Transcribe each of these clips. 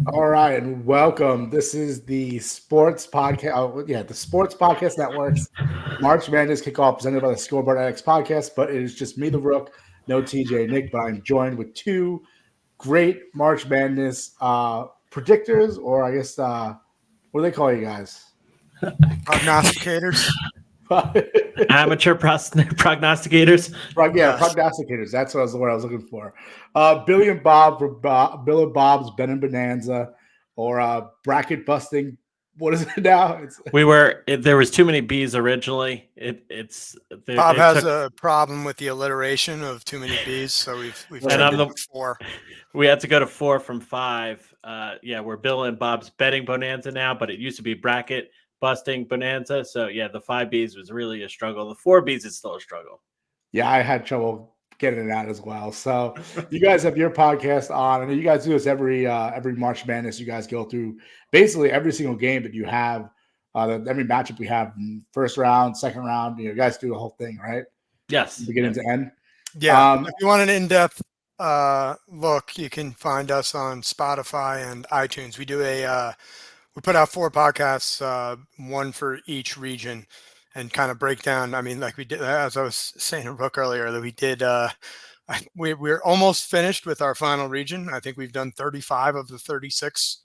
All right, and welcome. This is the Sports Podcast. The Sports Podcast Network's March Madness kickoff presented by the Scoreboard Addicts Podcast. But it is just me, the Rook, no TJ, Nick. But I'm joined with two great March Madness predictors, or I guess what do they call you guys? Prognosticators. Amateur prognosticators. Prognosticators. That's what I was looking for. Billy and Bob for Bill and Bob's Ben and Bonanza, or bracket busting. What is it now? There was too many B's originally. Bob has a problem with the alliteration of too many B's, so we've done 4. We had to go to 4 from 5. We're Bill and Bob's betting Bonanza now, but it used to be bracket busting Bonanza. So the 5 B's was really a struggle. The 4 B's is still a struggle. Yeah, I had trouble getting it out as well. So you guys have your podcast on, and you guys do this every March Madness. You guys go through basically every single game that you have, every matchup we have, first round, second round. You guys do the whole thing, right? Yes, beginning to end. Yeah. If you want an in-depth look, you can find us on Spotify and iTunes. We put out 4 podcasts, one for each region, and kind of break down. I mean, like we did, as I was saying to Rook earlier, that we did. We're almost finished with our final region. I think we've done 35 of the 36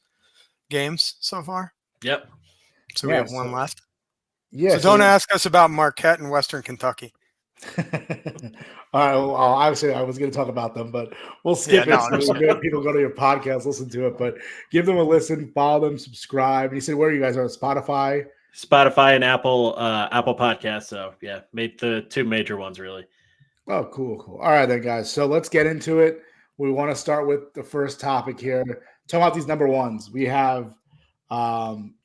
games so far. Yep. So we have one left. Yeah. So don't ask us about Marquette and Western Kentucky. All right. Well, obviously, I was going to talk about them, but we'll skip it. So people go to your podcast, listen to it, but give them a listen, follow them, subscribe. And you said where you guys are? Spotify and Apple Podcasts. So made the 2 major ones really. Oh, cool. All right, then, guys. So let's get into it. We want to start with the first topic here. Talk about these number ones. We have UNC,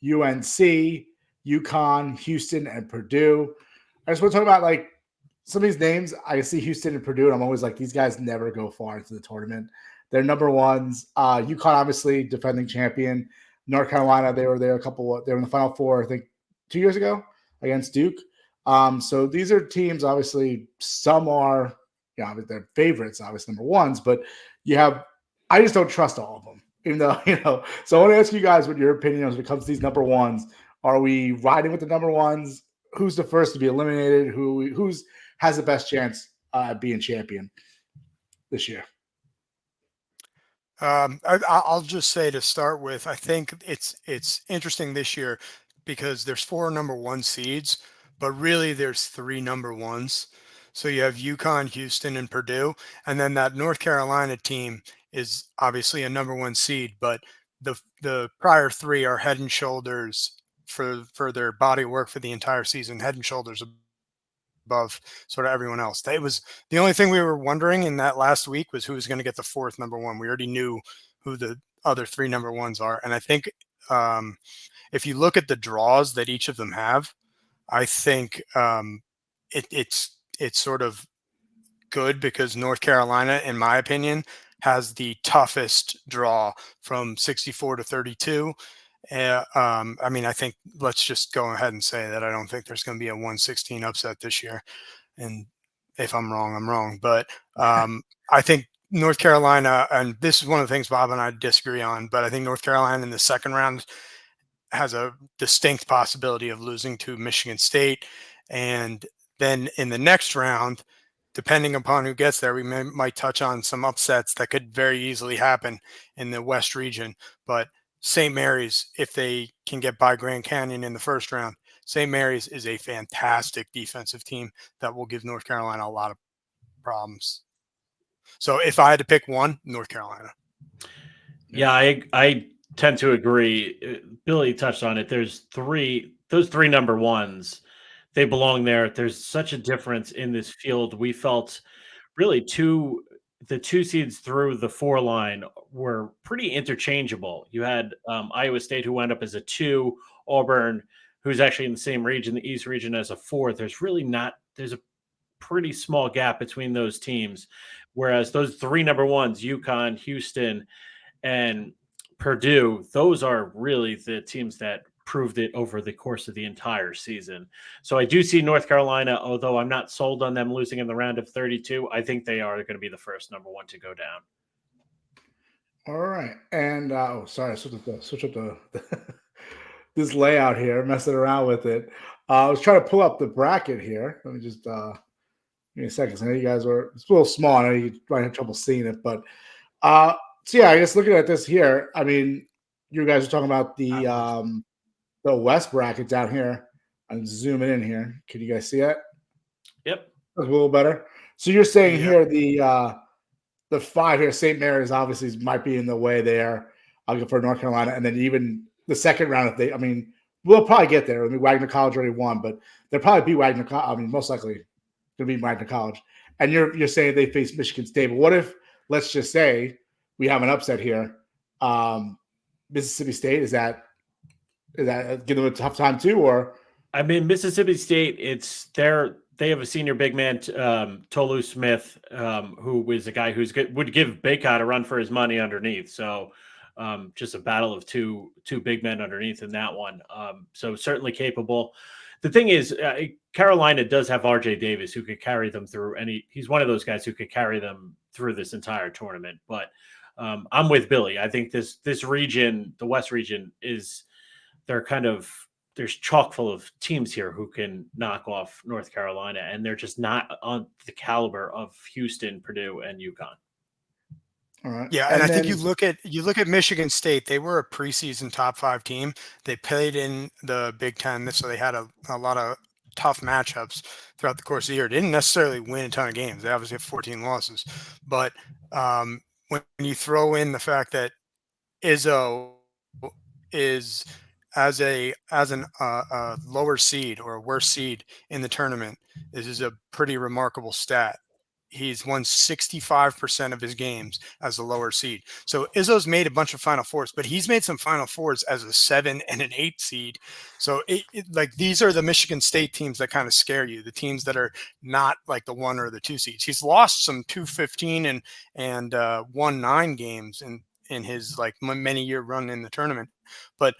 UConn, Houston, and Purdue. I just want to talk about some of these names. I see Houston and Purdue, and I'm always like, these guys never go far into the tournament. They're number ones. UConn, obviously, defending champion. North Carolina, they were there they were in the Final Four, I think, 2 years ago against Duke. So these are teams, obviously, some are, they're favorites, obviously, number ones, but I just don't trust all of them, even though, So I want to ask you guys what your opinion is when it comes to these number ones. Are we riding with the number ones? Who's the first to be eliminated? Who's has the best chance at being champion this year? I'll just say to start with, I think it's interesting this year because there's 4 number 1 seeds, but really there's 3 number 1s. So you have UConn, Houston, and Purdue, and then that North Carolina team is obviously a number 1 seed, but the prior 3 are head and shoulders for their body work for the entire season, head and shoulders above sort of everyone else. It was the only thing we were wondering in that last week was who was going to get the 4th number 1. We already knew who the other 3 number 1s are. And I think if you look at the draws that each of them have, I think it's sort of good because North Carolina, in my opinion, has the toughest draw from 64 to 32. I think let's just go ahead and say that I don't think there's going to be a 116 upset this year. And if I'm wrong, I'm wrong. But I think North Carolina, and this is one of the things Bob and I disagree on, but I think North Carolina in the second round has a distinct possibility of losing to Michigan State. And then in the next round, depending upon who gets there, we might touch on some upsets that could very easily happen in the West region. But St. Mary's, if they can get by Grand Canyon in the first round, St. Mary's is a fantastic defensive team that will give North Carolina a lot of problems. So if I had to pick one, North Carolina. Yeah, I tend to agree. Billy touched on it. Those three number ones, they belong there. There's such a difference in this field. We felt really the two seeds through the 4 line were pretty interchangeable. You had Iowa State, who wound up as a 2, Auburn, who's actually in the same region, the East region, as a 4. There's a pretty small gap between those teams. Whereas those 3 number ones, UConn, Houston, and Purdue, those are really the teams that proved it over the course of the entire season. So I do see North Carolina, although I'm not sold on them losing in the round of 32. I think they are going to be the first number 1 to go down. All right. And sorry, switch up the this layout here, messing around with it. I was trying to pull up the bracket here. Let me just give me a second. I know you guys it's a little small. I know you might have trouble seeing it, but so yeah, I guess looking at this here, I mean, you guys are talking about the West bracket down here. I'm zooming in here. Can you guys see it? Yep. That's a little better. So you're saying here the 5 here, St. Mary's obviously might be in the way there. I'll go for North Carolina, and then even the second round, we'll probably get there. I mean, Wagner College already won, but they'll probably beat Wagner. Most likely going to beat Wagner College. And you're saying they face Michigan State. But what if, let's just say, we have an upset here? Mississippi State, is that give them a tough time too, or? I mean, Mississippi State, they have a senior big man, Tolu Smith, who is a guy would give Baycott a run for his money underneath. So just a battle of two big men underneath in that one. So certainly capable. The thing is, Carolina does have RJ Davis, who could carry them through he's one of those guys who could carry them through this entire tournament. But I'm with Billy. I think this region, the West region, there's chock full of teams here who can knock off North Carolina, and they're just not on the caliber of Houston, Purdue, and UConn. All right. Yeah, and I think you look at Michigan State. They were a preseason top 5 team. They played in the Big Ten, so they had a lot of tough matchups throughout the course of the year. They didn't necessarily win a ton of games. They obviously have 14 losses, but when you throw in the fact that Izzo is as a lower seed or a worse seed in the tournament, this is a pretty remarkable stat. He's won 65% of his games as a lower seed. So Izzo's made a bunch of Final Fours, but he's made some Final Fours as a 7 and an 8 seed. So these are the Michigan State teams that kind of scare you, the teams that are not like the 1 or the 2 seeds. He's lost some 2-15 and 1-9 games in his many year run in the tournament, but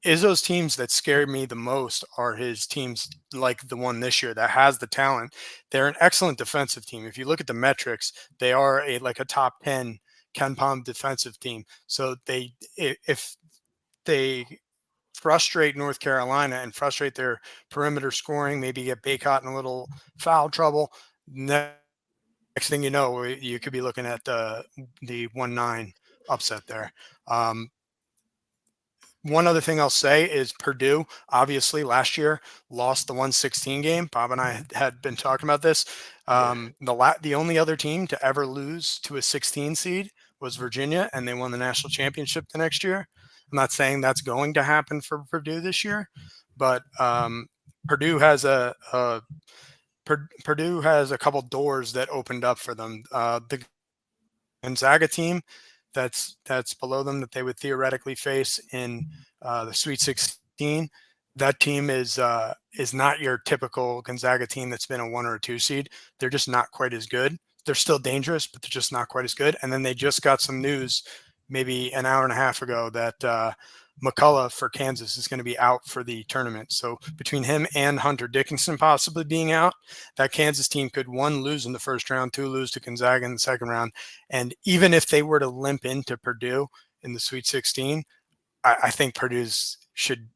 Izzo's teams that scare me the most are his teams like the one this year that has the talent. They're an excellent defensive team. If you look at the metrics, they are a top 10 KenPom defensive team. So if they frustrate North Carolina and frustrate their perimeter scoring, maybe get Baycott in a little foul trouble, next thing you know, you could be looking at the 1-9 upset there. One other thing I'll say is Purdue, obviously, last year lost the 116 game. Bob and I had been talking about this. The only other team to ever lose to a 16 seed was Virginia, and they won the national championship the next year. I'm not saying that's going to happen for Purdue this year, but Purdue has a couple doors that opened up for them. The Gonzaga team that's below them that they would theoretically face in the Sweet 16. That team is not your typical Gonzaga team that's been a 1 or a 2 seed. They're just not quite as good. They're still dangerous, but they're just not quite as good. And then they just got some news maybe an hour and a half ago that McCullough for Kansas is going to be out for the tournament. So between him and Hunter Dickinson possibly being out, that Kansas team could 1, lose in the first round, 2, lose to Gonzaga in the second round. And even if they were to limp into Purdue in the Sweet 16, I think Purdue should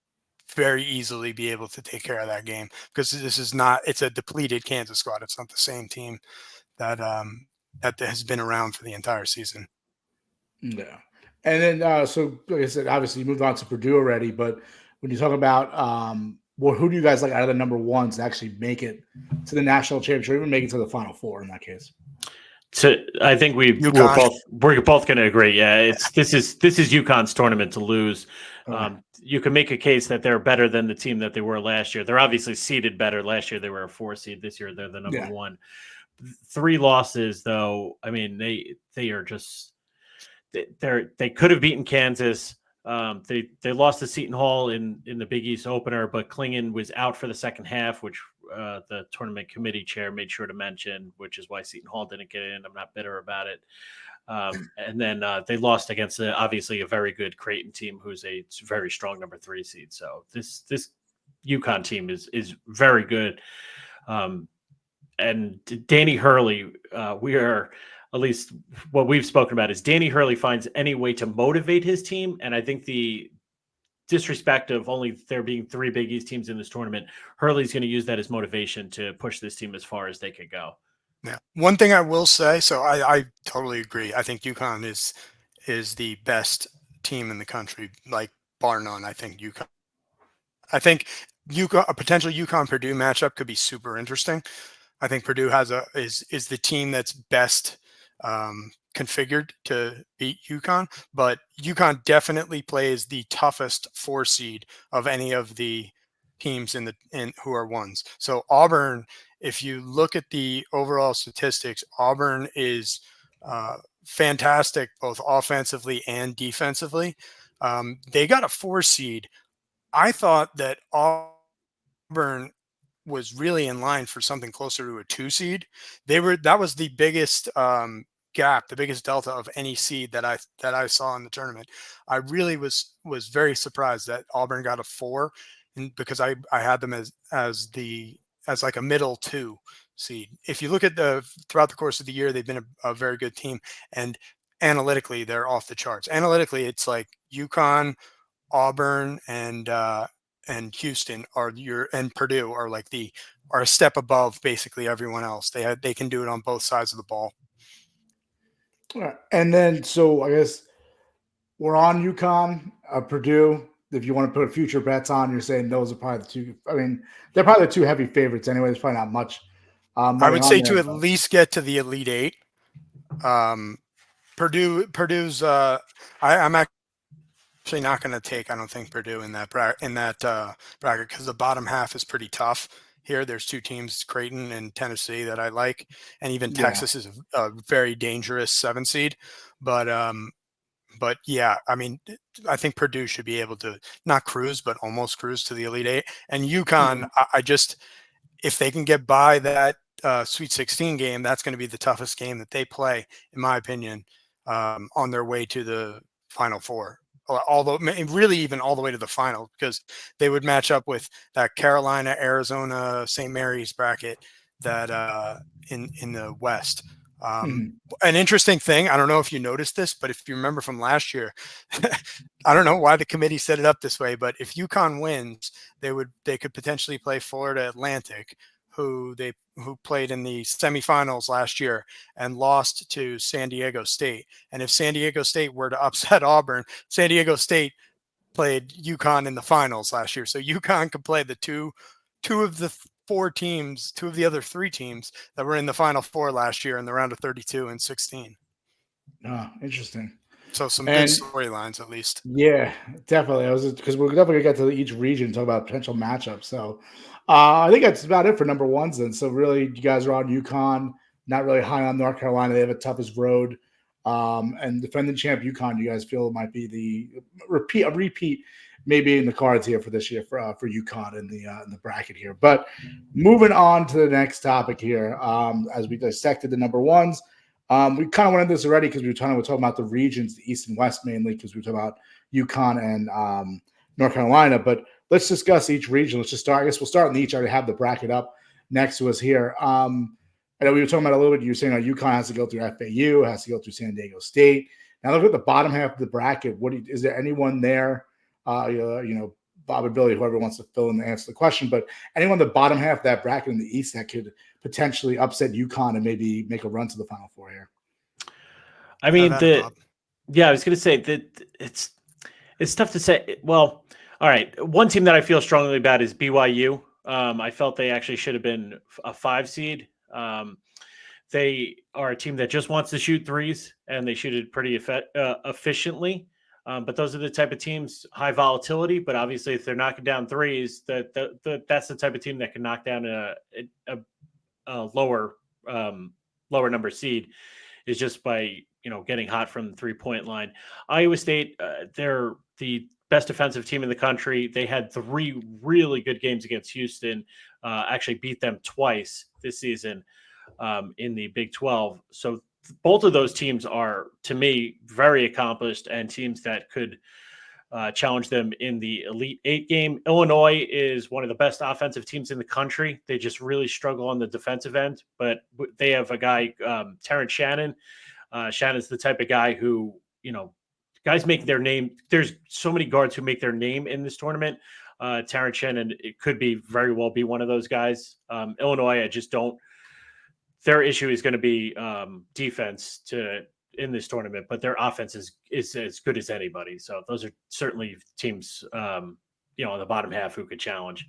very easily be able to take care of that game, because it's a depleted Kansas squad. It's not the same team that has been around for the entire season. Yeah. And then, so like I said, obviously you moved on to Purdue already, but when you talk about well, who do you guys like out of the number ones to actually make it to the national championship, or even make it to the Final Four in that case? I think we're both going to agree. Yeah, this is UConn's tournament to lose. You can make a case that they're better than the team that they were last year. They're obviously seeded better. Last year they were a 4 seed. This year they're the number one. 3 losses though. I mean, they are just they could have beaten Kansas. They lost to Seton Hall in the Big East opener, but Klingon was out for the second half, which the tournament committee chair made sure to mention, which is why Seton Hall didn't get in. I'm not bitter about it. And then they lost against obviously a very good Creighton team, who's a very strong number 3 seed. So this UConn team is very good. And Danny Hurley, we are, at least what we've spoken about is Danny Hurley finds any way to motivate his team. And I think the disrespect of only there being 3 Big East teams in this tournament, Hurley's going to use that as motivation to push this team as far as they could go. Yeah. One thing I will say, so I totally agree. I think UConn is the best team in the country, like bar none. I think UConn, a potential UConn Purdue matchup could be super interesting. I think Purdue is the team that's best configured to beat UConn, but UConn definitely plays the toughest 4 seed of any of the teams in who are ones. So Auburn, if you look at the overall statistics, Auburn is fantastic both offensively and defensively. They got a 4 seed. I thought that Auburn was really in line for something closer to a 2 seed. That was the biggest gap, the biggest delta of any seed that I saw in the tournament. I really was very surprised that Auburn got a 4, and because I had them as like a middle 2 seed. If you look at throughout the course of the year, they've been a very good team, and analytically they're off the charts. Analytically, it's like UConn, Auburn, and Houston and Purdue are a step above basically everyone else. They can do it on both sides of the ball. All right. And then, so I guess we're on UConn, Purdue. If you want to put future bets on, you're saying those are probably the 2. I mean, they're probably the 2 heavy favorites anyway. There's probably not much. I would say to at least get to the Elite 8. Purdue's. I'm actually not going to take, I don't think, Purdue in that bracket because the bottom half is pretty tough. Here, there's 2 teams, Creighton and Tennessee, that I like, and even Texas is a very dangerous 7 seed. But yeah, I mean, I think Purdue should be able to not cruise, but almost cruise to the Elite 8. And UConn, if they can get by that Sweet 16 game, that's going to be the toughest game that they play, in my opinion, on their way to the Final Four. Although really even all the way to the final, because they would match up with that Carolina, Arizona, St. Mary's bracket that in the West. An interesting thing, I don't know if you noticed this, but if you remember from last year, I don't know why the committee set it up this way, but if UConn wins, they could potentially play Florida Atlantic, who played in the semifinals last year and lost to San Diego State. And if San Diego State were to upset Auburn, San Diego State played UConn in the finals last year. So UConn could play the two of the 4 teams, 2 of the other 3 teams that were in the Final Four last year in the round of 32 and 16. Oh, interesting. So some good storylines, at least. Yeah, definitely. Because we're definitely going to get to each region and talk about potential matchups. So I think that's about it for number ones. And so really, you guys are on UConn, not really high on North Carolina. They have a toughest road. And defending champ UConn, you guys feel might be a repeat maybe in the cards here for this year for UConn in the bracket here. But moving on to the next topic here, as we dissected the number ones. We kind of went into this already because we were talking about the regions, the East and West mainly, because we were talking about UConn and North Carolina. But let's discuss each region. Let's just start. I guess we'll start in each. I already have the bracket up next to us here. I know we were talking about a little bit. You were saying UConn has to go through FAU, has to go through San Diego State. Now look at the bottom half of the bracket. Is there anyone there? Bob and Billy, whoever wants to fill in and answer the question, but anyone in the bottom half of that bracket in the East that could potentially upset UConn and maybe make a run to the Final Four here? I mean, I was going to say that it's tough to say. Well, All right. One team that I feel strongly about is BYU. I felt they actually should have been a 5 seed. They are a team that just wants to shoot threes, and they shoot it pretty efficiently. But those are the type of teams, high volatility. But obviously, if they're knocking down threes, that's the type of team that can knock down a lower number seed, is just by getting hot from the 3-point line. Iowa State, they're the best defensive team in the country. They had 3 really good games against Houston. Actually beat them twice this season in the Big 12. So both of those teams are, to me, very accomplished and teams that could challenge them in the Elite 8 game. Illinois is one of the best offensive teams in the country. They just really struggle on the defensive end, but they have a guy, Terrence Shannon. Shannon's the type of guy who, guys make their name. There's so many guards who make their name in this tournament. Terrence Shannon, it could very well be one of those guys. Illinois, I just don't. Their issue is going to be defense in this tournament, but their offense is as good as anybody. So those are certainly teams, in the bottom half who could challenge.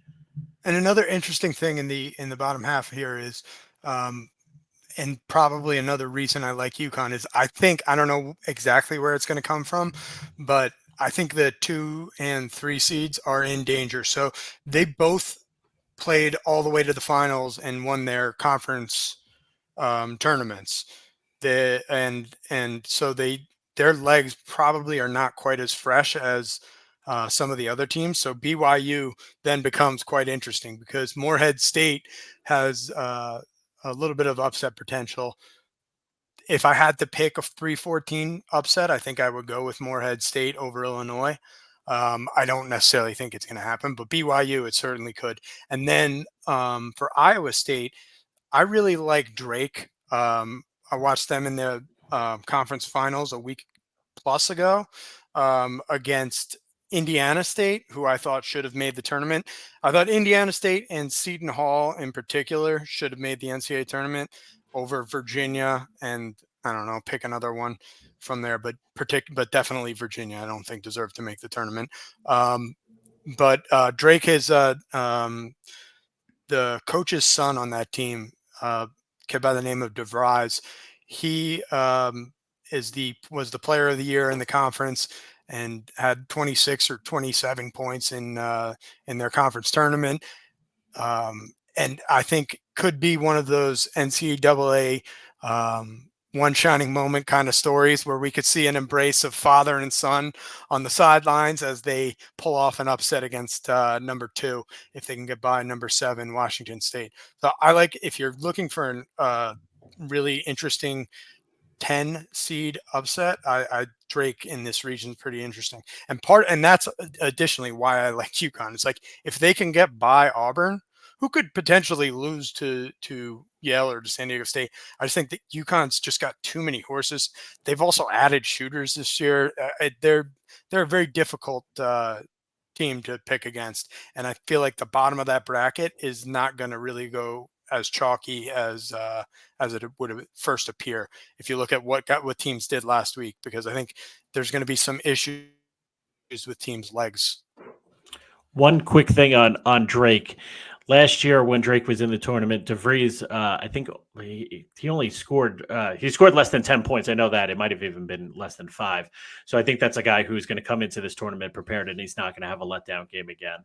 And another interesting thing in the bottom half here is, and probably another reason I like UConn is I don't know exactly where it's going to come from, but I think the 2 and 3 seeds are in danger. So they both played all the way to the finals and won their conference tournaments. And so their legs probably are not quite as fresh as some of the other teams. So BYU then becomes quite interesting because Morehead State has a little bit of upset potential. If I had to pick a 3-14 upset, I think I would go with Morehead State over Illinois. I don't necessarily think it's going to happen, but BYU, it certainly could. And then for Iowa State, I really like Drake. I watched them in the conference finals a week plus ago against Indiana State, who I thought should have made the tournament. I thought Indiana State and Seton Hall in particular should have made the NCAA tournament over Virginia, and I don't know, pick another one from there, but definitely Virginia I don't think deserved to make the tournament. But Drake is the coach's son on that team, kid by the name of DeVries. He was the player of the year in the conference and had 26 or 27 points in their conference tournament. And I think could be one of those NCAA one shining moment kind of stories where we could see an embrace of father and son on the sidelines as they pull off an upset against number 2, if they can get by number 7, Washington State. So I like, if you're looking for a really interesting 10 seed upset, I Drake in this region is pretty interesting. And that's additionally why I like UConn. It's like, if they can get by Auburn, who could potentially lose to Yale or to San Diego State, I just think that UConn's just got too many horses. They've also added shooters this year. They're a very difficult team to pick against. And I feel like the bottom of that bracket is not going to really go as chalky as it would first appear if you look at what teams did last week, because I think there's going to be some issues with teams' legs. One quick thing on Drake. Last year when Drake was in the tournament, DeVries, I think he only scored he scored less than 10 points. I know that. It might have even been less than 5. So I think that's a guy who's going to come into this tournament prepared, and he's not going to have a letdown game again.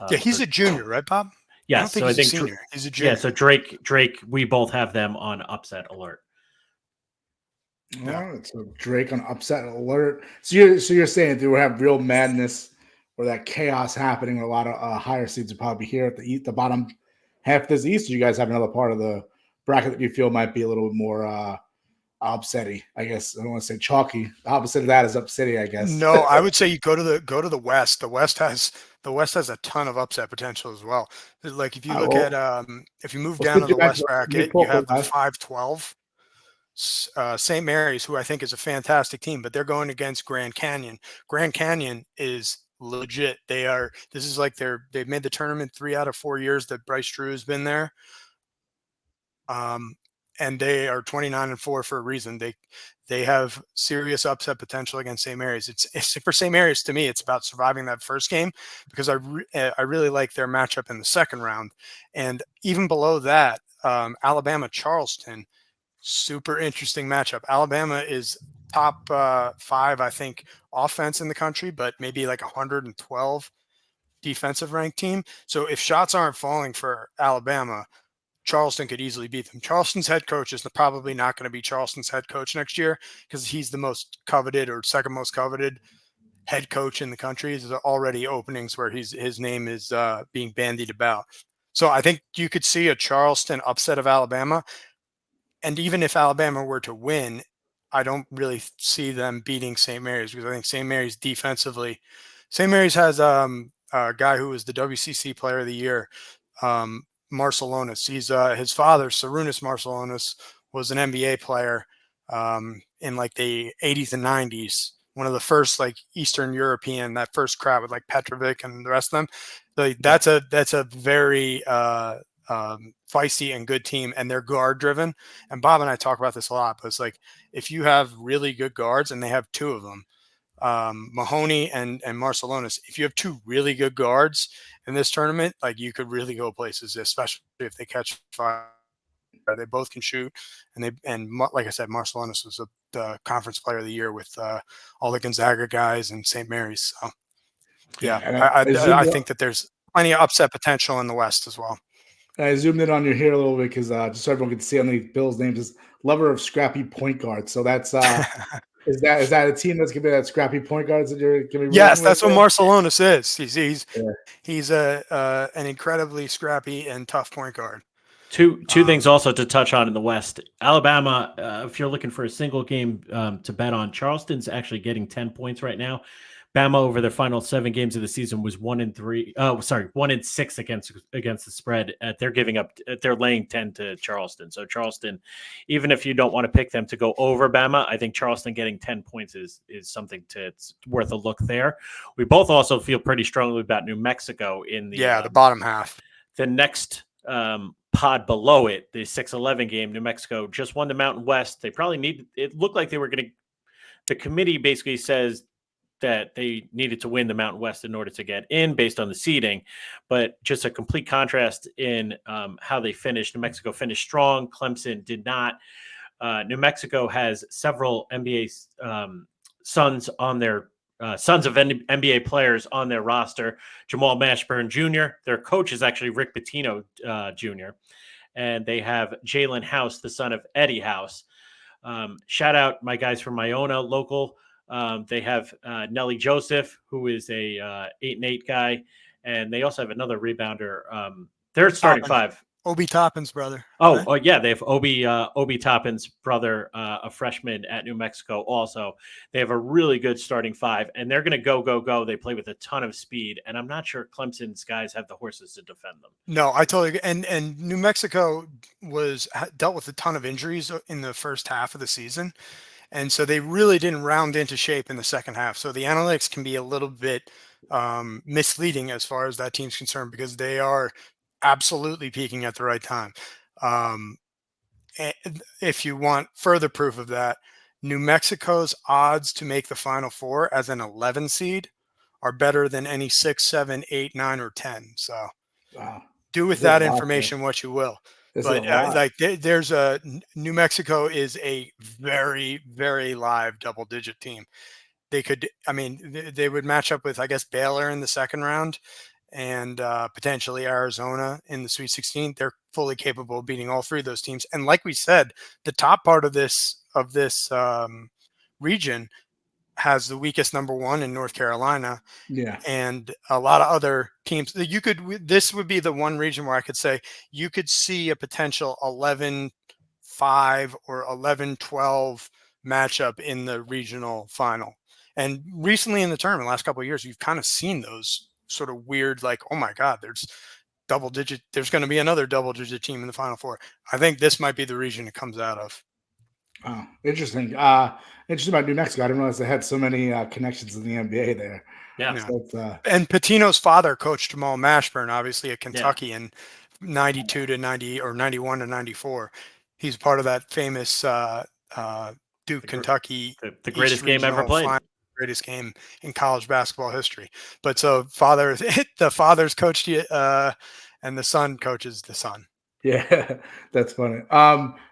Yeah, he's a junior, right, Bob? Yeah, I don't think he's a senior. He's a junior. Yeah, so Drake, we both have them on upset alert. All right, so Drake on upset alert. So you're saying there will have real madness or that chaos happening, where a lot of higher seeds will probably be here at the bottom half of this East. Or you guys have another part of the bracket that you feel might be a little bit more upsetty? I guess I don't want to say chalky. The opposite of that is upsetty, I guess. No, I would say you go to the West. The West has a ton of upset potential as well. Like if you look at if you move down to the West bracket, you have the 5-12. St. Mary's, who I think is a fantastic team, but they're going against Grand Canyon. Grand Canyon is legit. This is like they've made the tournament 3 out of 4 years that Bryce Drew has been there. and they are 29-4 for a reason. They have serious upset potential against St. Mary's. It's for St. Mary's, to me, it's about surviving that first game, because I really like their matchup in the second round. And even below that, Alabama Charleston, super interesting matchup. Alabama is top 5, I think, offense in the country, but maybe like 112 defensive ranked team. So if shots aren't falling for Alabama, Charleston could easily beat them. Charleston's head coach is probably not going to be Charleston's head coach next year, because he's the most coveted or second most coveted head coach in the country. There's already openings where his name is being bandied about. So I think you could see a Charleston upset of Alabama. And even if Alabama were to win, I don't really see them beating St. Mary's, because I think St. Mary's defensively, St. Mary's has a guy who was the WCC Player of the Year, Marcelonis. He's his father, Sarunas Marcelonis, was an NBA player in like the 80s and 90s. One of the first like Eastern European, that first crowd with like Petrovic and the rest of them. Like that's a very feisty and good team, and they're guard driven. And Bob and I talk about this a lot, but it's like, if you have really good guards, and they have 2 of them, Mahoney and Marcelonis, if you have 2 really good guards in this tournament, like, you could really go places, especially if they catch fire. They both can shoot, and like I said, Marcelonis was the conference player of the year with all the Gonzaga guys and St. Mary's. So yeah, I think that there's plenty of upset potential in the West as well. I zoomed in on your hair a little bit, because just so everyone can see on the Bills' names, is lover of scrappy point guards. So that's is that a team that's gonna be that scrappy point guards that you're gonna be? Yes, that's what Marcelonis is. He's an incredibly scrappy and tough point guard. Two things also to touch on in the West. Alabama, if you're looking for a single game to bet on, Charleston's actually getting 10 points right now. Bama, over their final 7 games of the season, was 1-3. 1-6 against the spread. They're laying 10 to Charleston. So Charleston, even if you don't want to pick them to go over Bama, I think Charleston getting 10 points is something it's worth a look there. We both also feel pretty strongly about New Mexico in the bottom half. The next pod below it, the 6-11 game. New Mexico just won the Mountain West. They probably it looked like they were going to. The committee basically says that they needed to win the Mountain West in order to get in based on the seeding, but just a complete contrast in how they finished. New Mexico finished strong. Clemson did not. New Mexico has several NBA sons of NBA players on their roster. Jamal Mashburn Jr., their coach is actually Rick Pitino Jr., and they have Jalen House, the son of Eddie House. Shout out my guys from Iona, local. They have Nelly Joseph, who is a 8-8 guy, and they also have another rebounder. They're starting 5. Obi Toppin's brother. Oh, yeah, they have Obi Toppin's brother, a freshman at New Mexico also. They have a really good starting 5, and they're going to go. They play with a ton of speed, and I'm not sure Clemson's guys have the horses to defend them. No, I totally agree. And New Mexico dealt with a ton of injuries in the first half of the season. And so they really didn't round into shape in the second half. So the analytics can be a little bit misleading as far as that team's concerned, because they are absolutely peaking at the right time. And if you want further proof of that, New Mexico's odds to make the Final Four as an 11 seed are better than any 6, 7, 8, 9, or 10. So do with that information what you will. But there's New Mexico is a very, very live double-digit team. They would match up with, I guess, Baylor in the second round, and potentially Arizona in the Sweet 16. They're fully capable of beating all 3 of those teams. And like we said, the top part of this region has the weakest number 1 in North Carolina. Yeah. And a lot of other teams that this would be the one region where I could say you could see a potential 11-5 or 11-12 matchup in the regional final. And recently in the tournament, last couple of years, you've kind of seen those sort of weird, like, oh my God, there's going to be another double-digit team in the Final Four. I think this might be the region it comes out of. Oh, interesting. Interesting about New Mexico. I didn't realize they had so many connections in the NBA there. Yeah. So and Pitino's father coached Jamal Mashburn, obviously at Kentucky in 92 to 90 or 91 to 94. He's part of that famous Duke, Kentucky the East greatest game ever Regional played. Final, greatest game in college basketball history. But so the father's coached you, and the son coaches the son. Yeah, that's funny.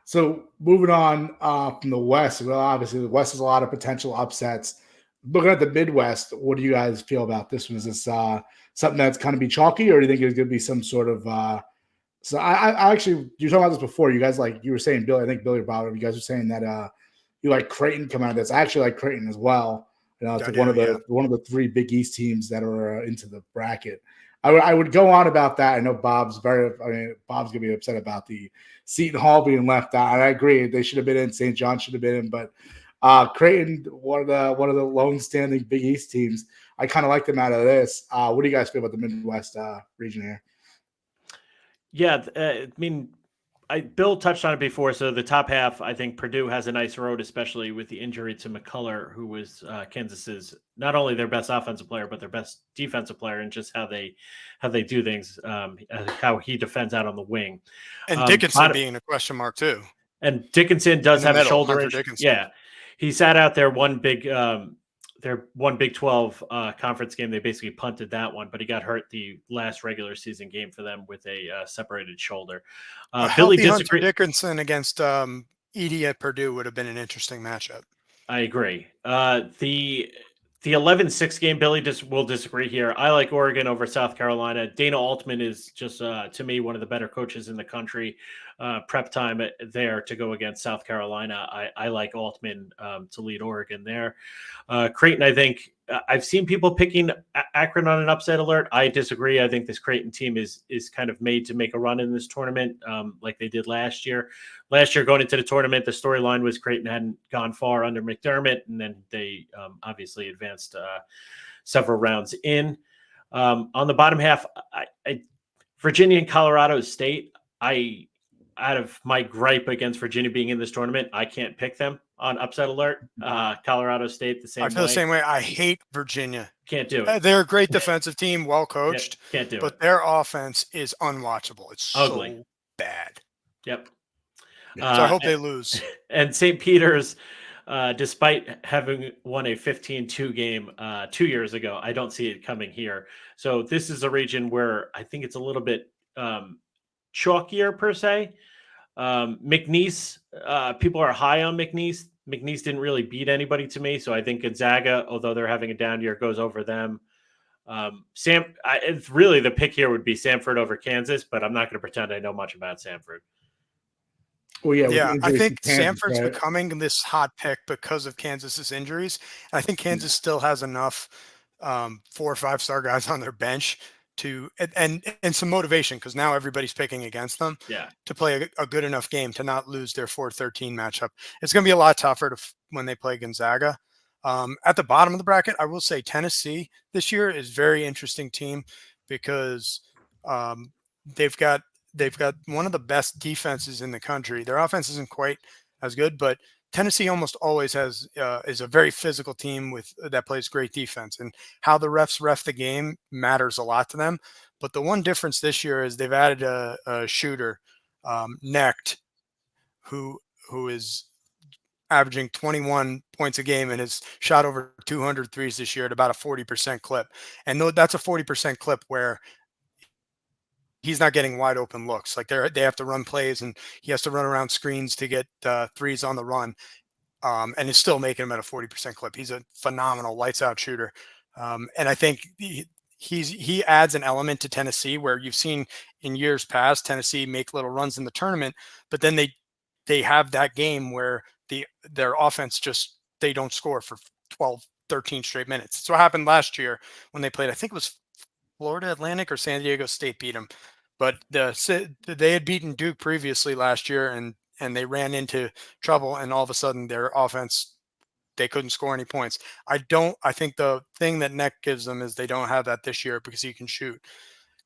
So moving on from the West, well, obviously the West has a lot of potential upsets. Looking at the Midwest, what do you guys feel about this one? Is this something that's kind of be chalky, or do you think it's going to be some sort of? So I actually, you were talking about this before. You guys you were saying Billy. I think Billy or Bob, you guys were saying that you like Creighton coming out of this. I actually like Creighton as well. It's one of the three Big East teams that are into the bracket. I would go on about that. I know Bob's gonna be upset about the Seton Hall being left out. And I agree, they should have been in. St. John should have been in, but Creighton, one of the lone standing Big East teams. I kind of like them out of this. What do you guys feel about the Midwest region here? Yeah, I mean, Bill touched on it before. So the top half, I think Purdue has a nice road, especially with the injury to McCullough, who was Kansas's not only their best offensive player, but their best defensive player, and just how they do things, how he defends out on the wing. And Dickinson being a question mark too. And Dickinson does have a shoulder injury. Yeah, he sat out there their one Big 12 conference game. They basically punted that one, but he got hurt the last regular season game for them with a separated shoulder. Billy Hunter Dickinson against Edie at Purdue would have been an interesting matchup. I agree. The 11-6 game, Billy will disagree here. I like Oregon over South Carolina. Dana Altman is just, to me, one of the better coaches in the country. Prep time there to go against South Carolina. I like Altman to lead Oregon there. Creighton, I think, I've seen people picking Akron on an upset alert. I disagree. I think this Creighton team is kind of made to make a run in this tournament like they did last year. Last year, going into the tournament, the storyline was Creighton hadn't gone far under McDermott, and then they obviously advanced several rounds in. On the bottom half, Virginia and Colorado State, out of my gripe against Virginia being in this tournament, I can't pick them on upset alert. Colorado State the same way. I feel the same way. I hate Virginia. Can't do it. They're a great defensive team, well coached. Can't do it. But their offense is unwatchable. It's ugly. So bad. Yep. So I hope they lose. And St. Peter's, despite having won a 15-2 game 2 years ago, I don't see it coming here. So this is a region where I think it's a little bit chalkier per se. McNeese, people are high on McNeese. McNeese didn't really beat anybody to me, so I think Gonzaga, although they're having a down year, goes over them. It's really the pick here would be Samford over Kansas, but I'm not going to pretend I know much about Samford. Well, yeah, I think Samford's becoming this hot pick because of Kansas's injuries. And I think Kansas still has enough 4 or 5 star guys on their bench to and some motivation, because now everybody's picking against them to play a good enough game to not lose their 4-13 matchup. It's going to be a lot tougher when they play Gonzaga. At the bottom of the bracket, I will say Tennessee this year is a very interesting team because they've got one of the best defenses in the country. Their offense isn't quite as good, but Tennessee almost always is a very physical team that plays great defense, and how the refs ref the game matters a lot to them. But the one difference this year is they've added a shooter, Necht, who is averaging 21 points a game and has shot over 200 threes this year at about a 40% clip. And that's a 40% clip where he's not getting wide open looks. Like they have to run plays, and he has to run around screens to get threes on the run, and is still making them at a 40% clip. He's a phenomenal lights out shooter. And I think he adds an element to Tennessee where you've seen in years past Tennessee make little runs in the tournament, but then they have that game where their offense they don't score for 12, 13 straight minutes. That's what happened last year when they played. I think it was Florida Atlantic or San Diego State beat them. But they had beaten Duke previously last year, and they ran into trouble, and all of a sudden their offense, they couldn't score any points. I think the thing that Neck gives them is they don't have that this year because he can shoot.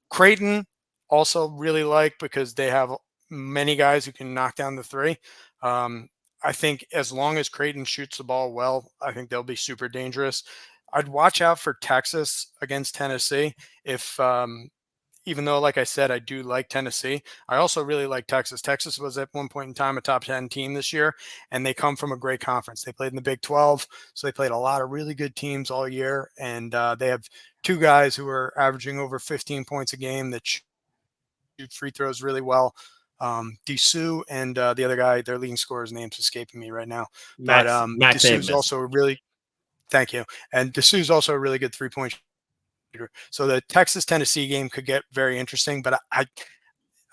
Creighton also really like because they have many guys who can knock down the three. I think as long as Creighton shoots the ball well, I think they'll be super dangerous. I'd watch out for Texas against Tennessee. If even though, like I said, I do like Tennessee, I also really like Texas. Texas was at one point in time a top 10 team this year, and they come from a great conference. They played in the Big 12, so they played a lot of really good teams all year, and they have two guys who are averaging over 15 points a game that shoot free throws really well. Dessou and the other guy, their leading scorer's name's escaping me right now. But Max Dessou's Davis. also a really thank you. And Dessou's also a really good 3-point shooter. So the Texas-Tennessee game could get very interesting, but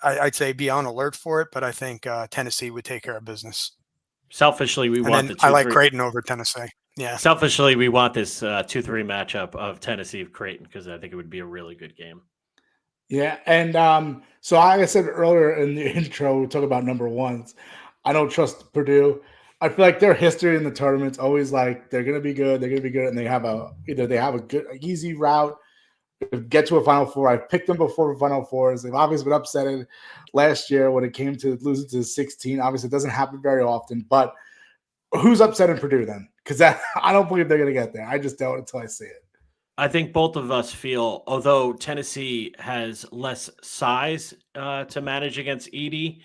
I'd say be on alert for it. But I think Tennessee would take care of business. Selfishly, we And want then the 2-3. I like Creighton over Tennessee. Yeah. Selfishly, we want this 2-3 matchup of Tennessee Creighton because I think it would be a really good game. Yeah, and so like I said earlier in the intro, we talk about number ones. I don't trust Purdue. I feel like their history in the tournament's always like they're gonna be good, and they have either they have a good easy route to get to a Final Four. I've picked them before for Final Fours. They've obviously been upsetted last year when it came to losing to 16. Obviously, it doesn't happen very often, but who's upsetting Purdue then? Because I don't believe they're gonna get there. I just don't until I see it. I think both of us feel, although Tennessee has less size to manage against Edie,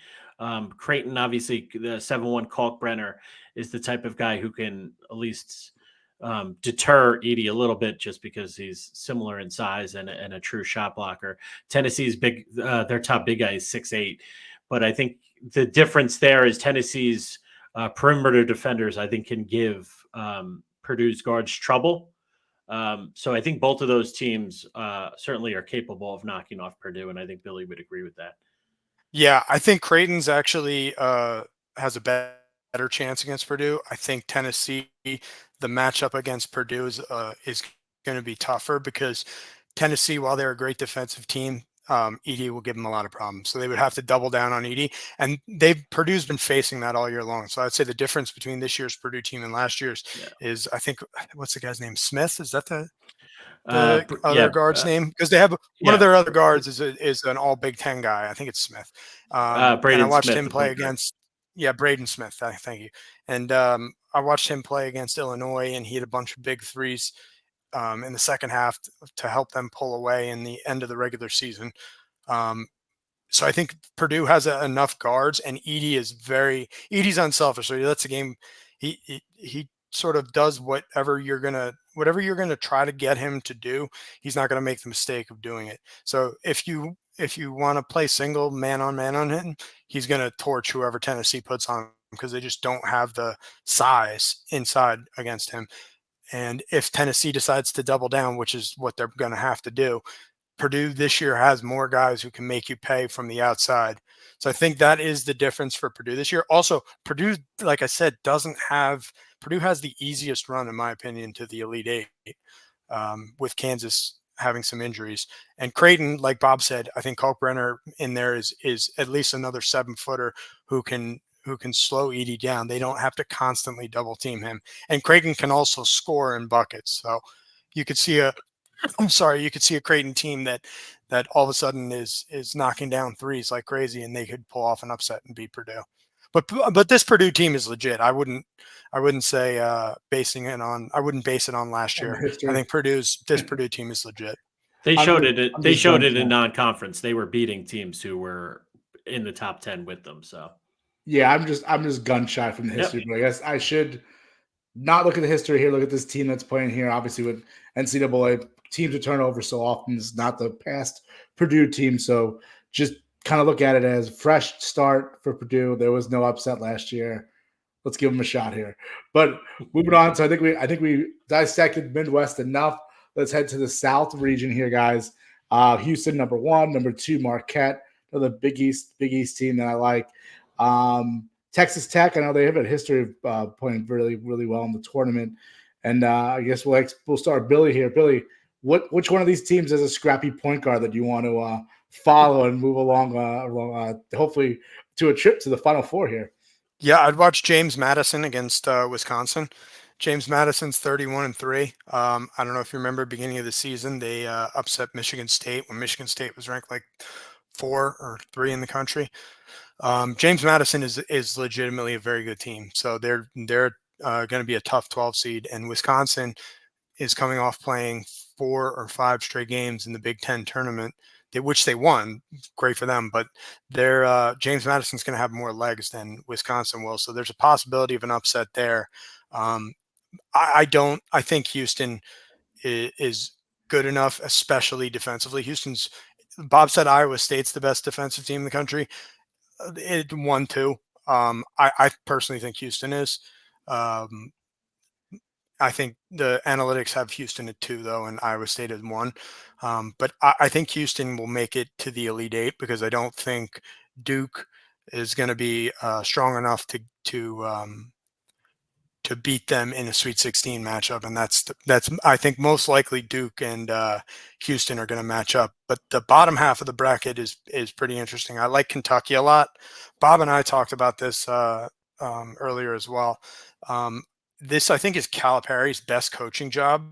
Creighton, obviously, the 7-1 Kalkbrenner is the type of guy who can at least deter Edie a little bit just because he's similar in size and a true shot blocker. Tennessee's big, their top big guy is 6'8", but I think the difference there is Tennessee's perimeter defenders, I think, can give Purdue's guards trouble. So I think both of those teams certainly are capable of knocking off Purdue, and I think Billy would agree with that. Yeah, I think Creighton's actually has a better chance against Purdue. I think Tennessee, the matchup against Purdue is going to be tougher because Tennessee, while they're a great defensive team, Edie will give them a lot of problems. So they would have to double down on Edie, and Purdue's been facing that all year long. So I'd say the difference between this year's Purdue team and last year's is, I think, what's the guy's name? Smith? Is that the other guard's name? Because they have one of their other guards is an all Big Ten guy. I think it's Smith. And I watched him play against Braden Smith. Thank you. And I watched him play against Illinois, and he had a bunch of big threes in the second half to help them pull away in the end of the regular season. So I think Purdue has enough guards, and Edie's unselfish. So he lets the game. He sort of does whatever you're gonna try to get him to do. He's not gonna make the mistake of doing it. So if you want to play single man on him, he's gonna torch whoever Tennessee puts on him because they just don't have the size inside against him. And if Tennessee decides to double down, which is what they're going to have to do, Purdue this year has more guys who can make you pay from the outside. So I think that is the difference for Purdue this year. Also, Purdue, like I said, Purdue has the easiest run, in my opinion, to the Elite Eight, with Kansas having some injuries. And Creighton, like Bob said, I think Kalkbrenner in there is at least another 7-footer who can slow Edie down. They don't have to constantly double team him. And Creighton can also score in buckets. So you could see a Creighton team that all of a sudden is knocking down threes like crazy, and they could pull off an upset and beat Purdue. But this Purdue team is legit. I wouldn't say I wouldn't base it on last year. I think this Purdue team is legit. They showed it in non-conference. They were beating teams who were in the top 10 with them. So yeah, I'm just gun shy from the history, but I guess I should not look at the history here. Look at this team that's playing here. Obviously, with NCAA teams to turn over so often, it's not the past Purdue team. So just kind of look at it as fresh start for Purdue. There was no upset last year. Let's give them a shot here. But moving on, so I think we dissected Midwest enough. Let's head to the South region here, guys. Houston, number 1, number 2, Marquette. Another Big East team that I like. Texas Tech, I know they have a history of playing really, really well in the tournament. And I guess we'll start Billy here. Billy, which one of these teams is a scrappy point guard that you want to follow and move along, hopefully to a trip to the Final Four here? Yeah, I'd watch James Madison against Wisconsin. James Madison's 31-3. I don't know if you remember, beginning of the season, they upset Michigan State when Michigan State was ranked like 4 or 3 in the country. James Madison is legitimately a very good team. So they're going to be a tough 12 seed, and Wisconsin is coming off playing 4 or 5 straight games in the Big Ten tournament which they won. Great for them, but they're James Madison's going to have more legs than Wisconsin will, so there's a possibility of an upset there. I think Houston is good enough, especially defensively. Bob said Iowa State's the best defensive team in the country. It won 2. I personally think Houston is. I think the analytics have Houston at 2, though, and Iowa State at 1. But I think Houston will make it to the Elite 8 because I don't think Duke is going to be strong enough to beat them in a Sweet 16 matchup, and that's I think most likely Duke and Houston are going to match up. But the bottom half of the bracket is pretty interesting. I like Kentucky a lot. Bob and I talked about this earlier as well. This, I think, is Calipari's best coaching job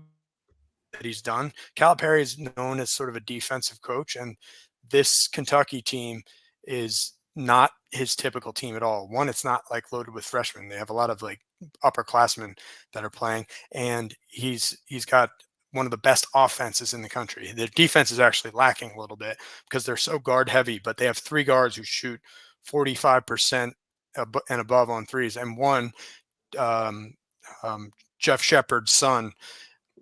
that he's done. Calipari is known as sort of a defensive coach, and this Kentucky team is not his typical team at all. One, it's not like loaded with freshmen. They have a lot of like upperclassmen that are playing, and he's got one of the best offenses in the country. Their defense is actually lacking a little bit because they're so guard heavy, but they have 3 guards who shoot 45% and above on threes, and one, Jeff Shepard's son,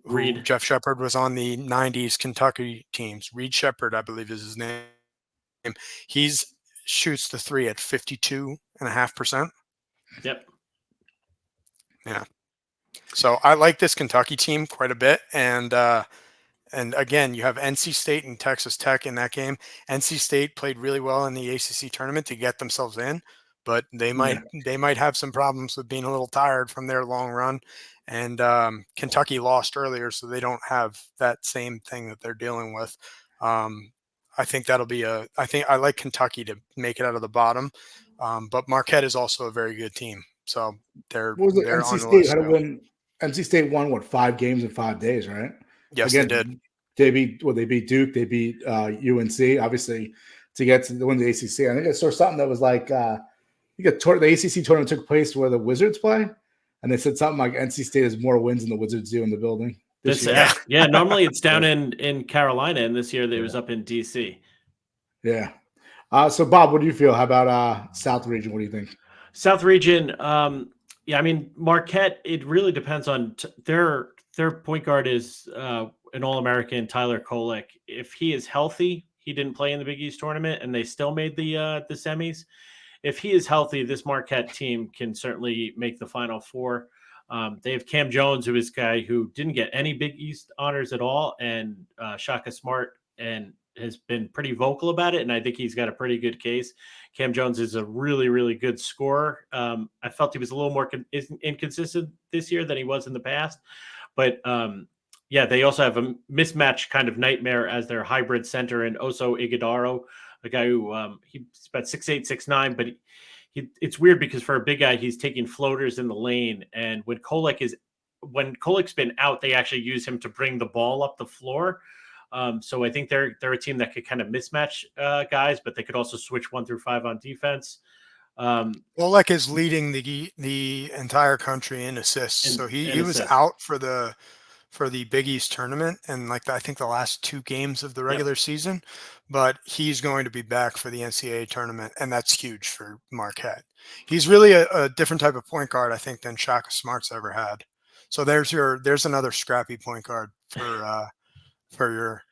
Reed. Jeff Shepard was on the 90s Kentucky teams. Reed Shepard, I believe, is his name. He's shoots the 3 at 52.5%. Yep. Yeah. So I like this Kentucky team quite a bit. And again, you have NC State and Texas Tech in that game. NC State played really well in the ACC tournament to get themselves in, but they might have some problems with being a little tired from their long run. And Kentucky lost earlier, so they don't have that same thing that they're dealing with. I think that'll be I like Kentucky to make it out of the bottom, but Marquette is also a very good team. So they're NC State had to win. NC State won 5 games in 5 days, right? Yes, they did. They beat Duke, they beat UNC, obviously, to get to win the ACC. I think I saw something that was like the ACC tournament took place where the Wizards play, and they said something like NC State has more wins than the Wizards do in the building. Yeah, normally it's down in Carolina, and this year it was up in DC. Yeah. So Bob, what do you feel? How about South region? What do you think? South region, yeah, I mean Marquette. It really depends on their point guard is an All-American, Tyler Kolek. If he is healthy, he didn't play in the Big East tournament, and they still made the semis. If he is healthy, this Marquette team can certainly make the Final Four. They have Cam Jones, who is a guy who didn't get any Big East honors at all, and Shaka Smart, and has been pretty vocal about it, and I think he's got a pretty good case. Cam Jones is a really, really good scorer. I felt he was a little more inconsistent this year than he was in the past, but yeah, they also have a mismatch kind of nightmare as their hybrid center in Oso Ighodaro, a guy who he's about 6'8", 6'9", but it's weird because for a big guy, he's taking floaters in the lane, and when Kolek's been out, they actually use him to bring the ball up the floor. So I think they're a team that could kind of mismatch guys, but they could also switch 1 through 5 on defense. Kolek is leading the entire country in assists. So he was out for the Big East tournament and I think the last 2 games of the regular season, but he's going to be back for the NCAA tournament, and that's huge for Marquette. He's really a different type of point guard, I think, than Shaka Smart's ever had. So there's another scrappy point guard for your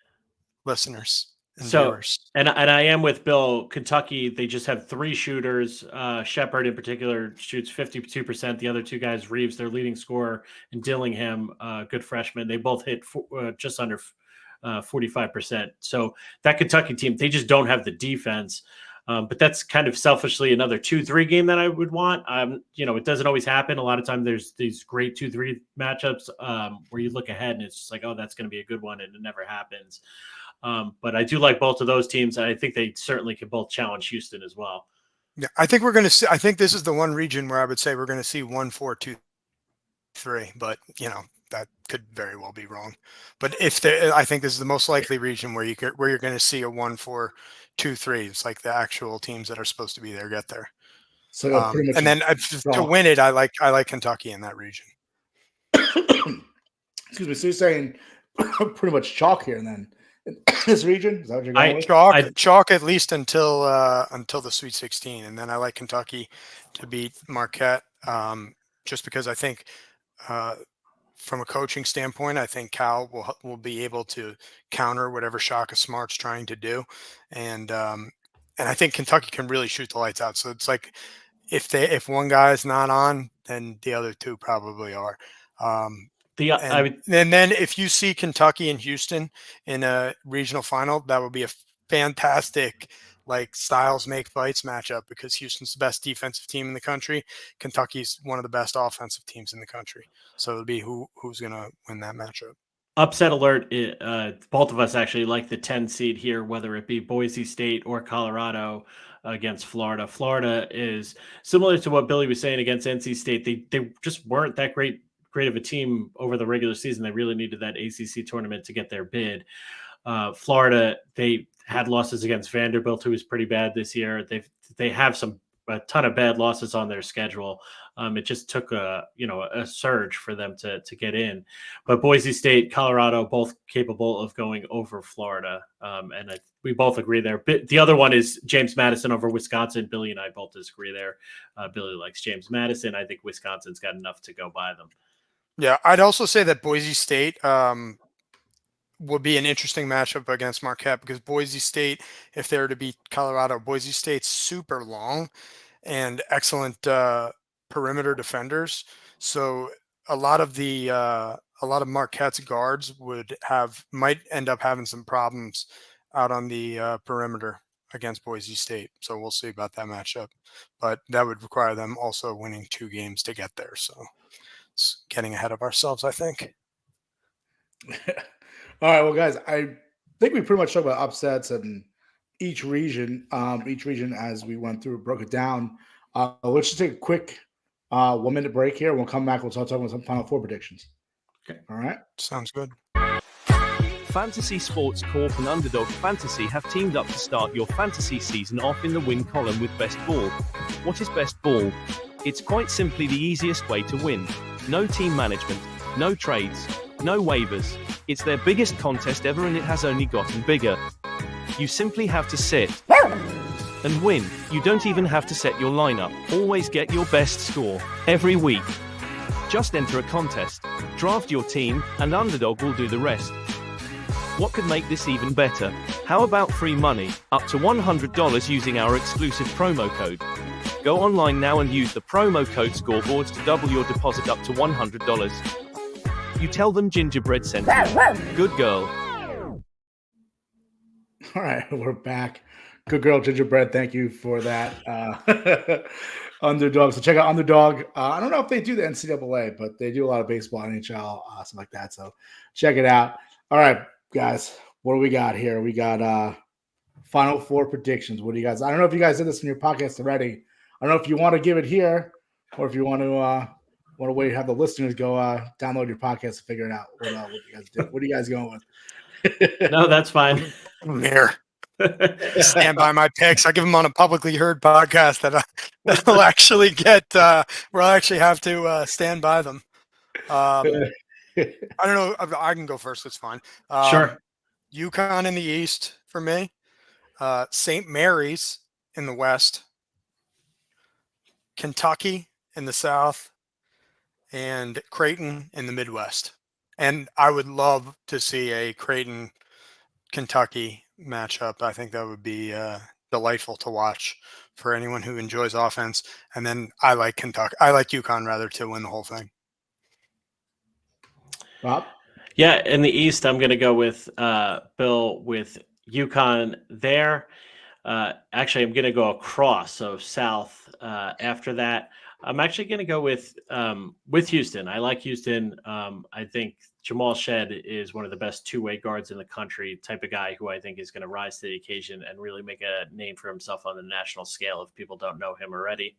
listeners and viewers. And I am with Bill. Kentucky, they just have 3 shooters. Shepard in particular shoots 52%. The other 2 guys, Reeves, their leading scorer, and Dillingham, good freshman. They both hit just under 45%. So that Kentucky team, they just don't have the defense. But that's kind of selfishly another 2-3 game that I would want. It doesn't always happen. A lot of times there's these great 2-3 matchups where you look ahead and it's just like, oh, that's going to be a good one, and it never happens. But I do like both of those teams, and I think they certainly can both challenge Houston as well. Yeah, I think we're going to see. I think this is the one region where I would say we're going to see 1-4, 2-3, but that could very well be wrong. But I think this is the most likely region where you're going to see a 1-4, 2-3. It's like the actual teams that are supposed to be there get there. So pretty much and then to win it, I like Kentucky in that region. Excuse me. So you're saying pretty much chalk here, then in this region? Is that what you're going with? Chalk at least until the Sweet 16, and then I like Kentucky to beat Marquette, just because I think from a coaching standpoint, I think Cal will be able to counter whatever Shaka Smart's trying to do, and I think Kentucky can really shoot the lights out. So it's like if one guy is not on, then the other two probably are. And then if you see Kentucky and Houston in a regional final, that would be a fantastic like styles make fights matchup, because Houston's the best defensive team in the country. Kentucky's one of the best offensive teams in the country. So it'll be who's going to win that matchup. Upset alert. Both of us actually like the 10 seed here, whether it be Boise State or Colorado against Florida. Florida is similar to what Billy was saying against NC State. They just weren't that great of a team over the regular season. They really needed that ACC tournament to get their bid. Florida, they had losses against Vanderbilt, who was pretty bad this year. They have a ton of bad losses on their schedule. It just took a surge for them to get in. But Boise State, Colorado, both capable of going over Florida. We both agree there. The other one is James Madison over Wisconsin. Billy and I both disagree there. Billy likes James Madison. I think Wisconsin's got enough to go by them. Yeah, I'd also say that Boise State would be an interesting matchup against Marquette, because Boise State, if they were to beat Colorado, Boise State's super long and excellent perimeter defenders. So a lot of Marquette's guards might end up having some problems out on the perimeter against Boise State. So we'll see about that matchup, but that would require them also winning 2 games to get there. So it's getting ahead of ourselves, I think. All right, well, guys, I think we pretty much talked about upsets and each region as we went through, broke it down. Let's just take a quick 1-minute break here. We'll come back. We'll start talking about some Final Four predictions. Okay. All right. Sounds good. Fantasy Sports Corp and Underdog Fantasy have teamed up to start your fantasy season off in the win column with Best Ball. What is Best Ball? It's quite simply the easiest way to win. No team management, no trades, no waivers. It's their biggest contest ever, and it has only gotten bigger. You simply have to sit and win. You don't even have to set your lineup. Always get your best score every week. Just enter a contest, draft your team, and Underdog will do the rest. What could make this even better? How about free money, up to $100 using our exclusive promo code? Go online now and use the promo code Scoreboard to double your deposit up to $100. You tell them Gingerbread sent you. Good girl. All right, we're back. Good girl, Gingerbread. Thank you for that. Underdog. So check out Underdog. I don't know if they do the NCAA, but they do a lot of baseball, NHL, stuff like that. So check it out. All right, guys. What do we got here? We got Final Four predictions. What do you guys? I don't know if you guys did this in your podcast already. I don't know if you want to give it here, or if you want to wait, have the listeners go download your podcast and figure it out. What you guys do? What are you guys going with? No, that's fine. I'm here. Stand by my picks. I give them on a publicly heard podcast that'll actually get. We'll actually have to stand by them. I don't know. I can go first. It's fine. Sure. UConn in the East for me. St. Mary's in the West. Kentucky in the South. And Creighton in the Midwest. And I would love to see a Creighton-Kentucky matchup. I think that would be delightful to watch for anyone who enjoys offense. And then I like UConn rather to win the whole thing. Bob? Yeah, in the East, I'm going to go with Bill with UConn there. Actually, I'm going to go across, so South after that. I'm actually going to go with Houston. I like Houston. I think Jamal Shed is one of the best two-way guards in the country, type of guy who I think is going to rise to the occasion and really make a name for himself on the national scale if people don't know him already.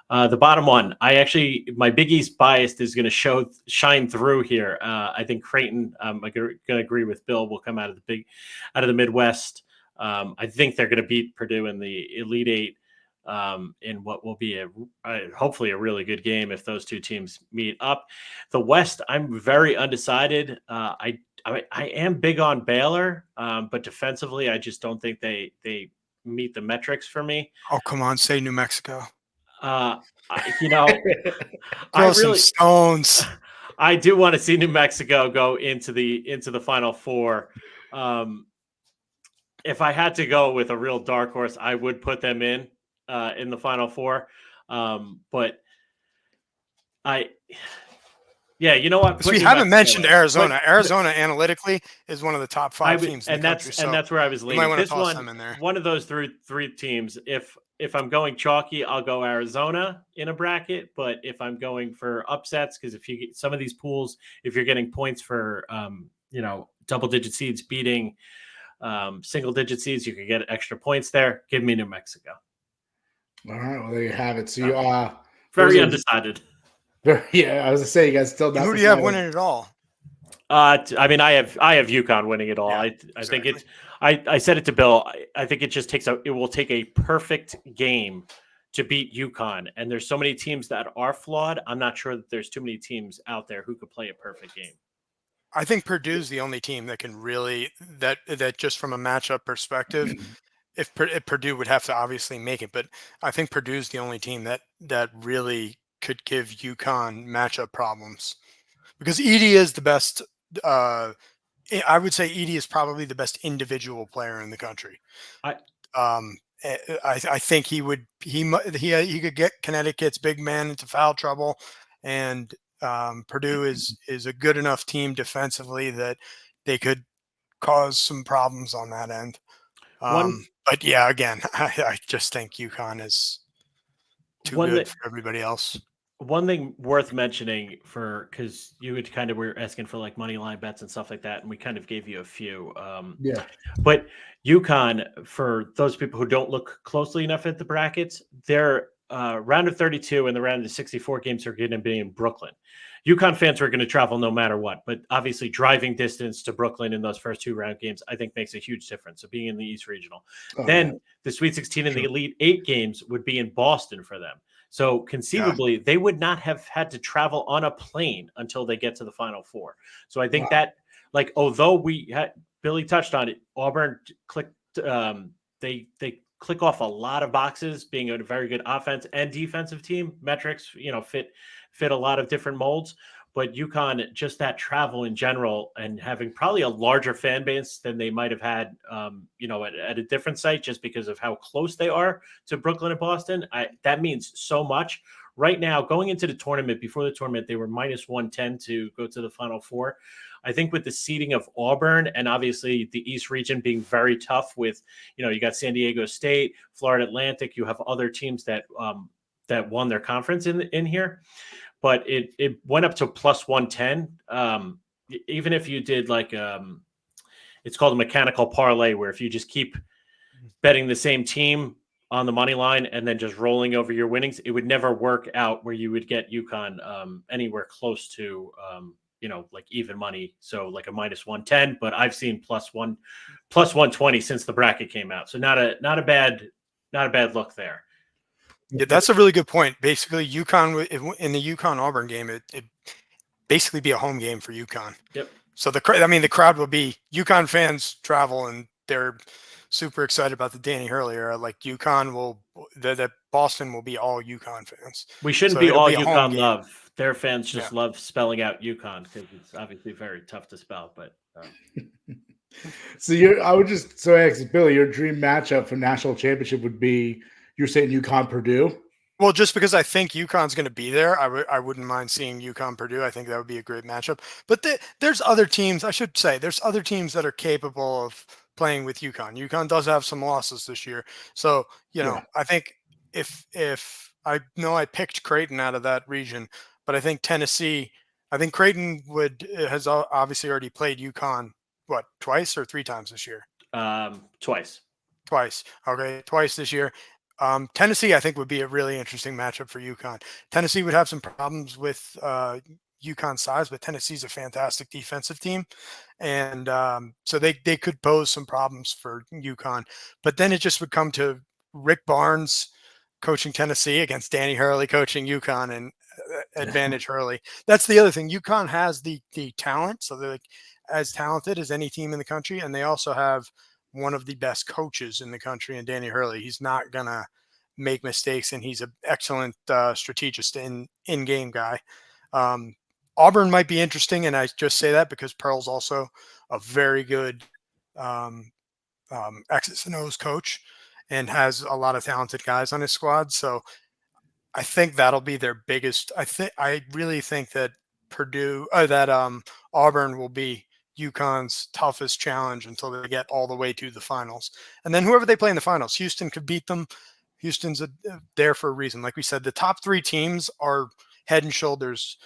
The bottom one, my Big East bias is going to shine through here. I think Creighton, I'm going to agree with Bill, will come out of the Midwest. I think they're going to beat Purdue in the Elite Eight. in what will be hopefully a really good game if those two teams meet up. The West, I'm very undecided. I am big on Baylor, but defensively, I just don't think they meet the metrics for me. Oh, come on, say New Mexico. You know, Throw some stones. I do want to see New Mexico go into the Final Four. If I had to go with a real dark horse, I would put them in the Final Four. But you know what? We haven't mentioned Arizona. Arizona analytically is one of the top 5 teams in the country. And that's where I was leaning. This them in there. One of those three teams. If I'm going chalky, I'll go Arizona in a bracket. But if I'm going for upsets, because if you get some of these pools, if you're getting points for double-digit seeds beating single-digit seeds, you can get extra points there. Give me New Mexico. All right, well there you have it. So you are very undecided. Yeah, I was gonna say you guys still. Who do you have winning it all? I mean, I have UConn winning it all. Yeah, I think it's. I said it to Bill. I think it just it will take a perfect game to beat UConn, and there's so many teams that are flawed. I'm not sure that there's too many teams out there who could play a perfect game. I think Purdue's the only team that can really that just from a matchup perspective. If Purdue would have to obviously make it, but I think Purdue's the only team that really could give UConn matchup problems, because Edey is the best. I would say Edey is probably the best individual player in the country. I think he could get Connecticut's big man into foul trouble, and Purdue is a good enough team defensively that they could cause some problems on that end. But yeah, again, I just think UConn is too good for everybody else. One thing worth mentioning because you were asking for like money line bets and stuff like that, and we kind of gave you a few. But UConn, for those people who don't look closely enough at the brackets, their round of 32 and the round of 64 games are going to be in Brooklyn. UConn fans are going to travel no matter what, but obviously driving distance to Brooklyn in those first 2 round games, I think makes a huge difference. So being in the East Regional, then the Sweet 16 and the Elite 8 games would be in Boston for them. So conceivably, they would not have had to travel on a plane until they get to the Final Four. So I think that, like, although Billy touched on it, Auburn clicked, they click off a lot of boxes, being a very good offense and defensive team. Metrics, fit a lot of different molds. But UConn, just that travel in general and having probably a larger fan base than they might have had, at a different site, just because of how close they are to Brooklyn and Boston. That means so much. Right now, going into the tournament, before the tournament, they were minus 110 to go to the Final Four. I think with the seeding of Auburn and obviously the East region being very tough with, you got San Diego State, Florida Atlantic, you have other teams that won their conference in here. But it went up to plus 110. Even if you did like it's called a mechanical parlay, where if you just keep betting the same team on the money line and then just rolling over your winnings, it would never work out where you would get UConn anywhere close to like even money. So like a minus 110, but I've seen plus 120 since the bracket came out. So not a bad look there. Yeah, that's a really good point. Basically, UConn in the UConn Auburn game, it basically be a home game for UConn. Yep. So the crowd will be UConn fans travel, and they're super excited about the Danny Hurley era. Like UConn the Boston will be all UConn fans. We shouldn't be all UConn love. Their fans just love spelling out UConn because it's obviously very tough to spell. But so actually, Billy, your dream matchup for national championship would be. You're saying UConn Purdue? Well, just because I think UConn's going to be there, I wouldn't mind seeing UConn Purdue. I think that would be a great matchup. But there's other teams, I should say, there's other teams that are capable of playing with UConn. UConn does have some losses this year. So, I think if I know I picked Creighton out of that region, but I think Creighton has obviously already played UConn, twice or 3 times this year? Twice. Okay, twice this year. Tennessee, I think, would be a really interesting matchup for UConn. Tennessee would have some problems with UConn's size, but Tennessee's a fantastic defensive team. And so they could pose some problems for UConn. But then it just would come to Rick Barnes coaching Tennessee against Danny Hurley coaching UConn, and advantage Hurley. That's the other thing. UConn has the talent, so they're like as talented as any team in the country, and they also have one of the best coaches in the country in Danny Hurley. He's not gonna make mistakes, and he's an excellent strategist and in-game guy. Auburn might be interesting, and I just say that because Pearl's also a very good X's and O's coach and has a lot of talented guys on his squad. So I think that'll be their biggest. I really think that Auburn will be UConn's toughest challenge until they get all the way to the finals. And then whoever they play in the finals, Houston could beat them. Houston's there for a reason. Like we said, the top 3 teams are head and shoulders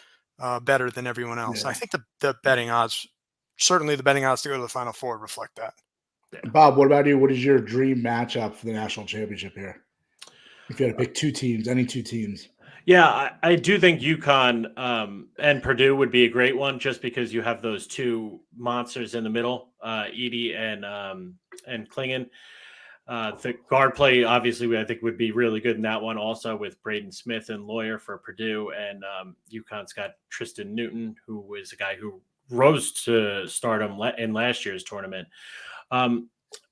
better than everyone else. Yeah. I think the betting odds, certainly the betting odds to go to the Final Four reflect that. Bob, what about you? What is your dream matchup for the national championship here? If you had to pick 2 teams, any 2 teams. Yeah, I do think UConn and Purdue would be a great one, just because you have those 2 monsters in the middle, Edey and Klingon. The guard play, obviously, I think would be really good in that one, also with Braden Smith and Lawyer for Purdue, and UConn's got Tristan Newton, who was a guy who rose to stardom in last year's tournament.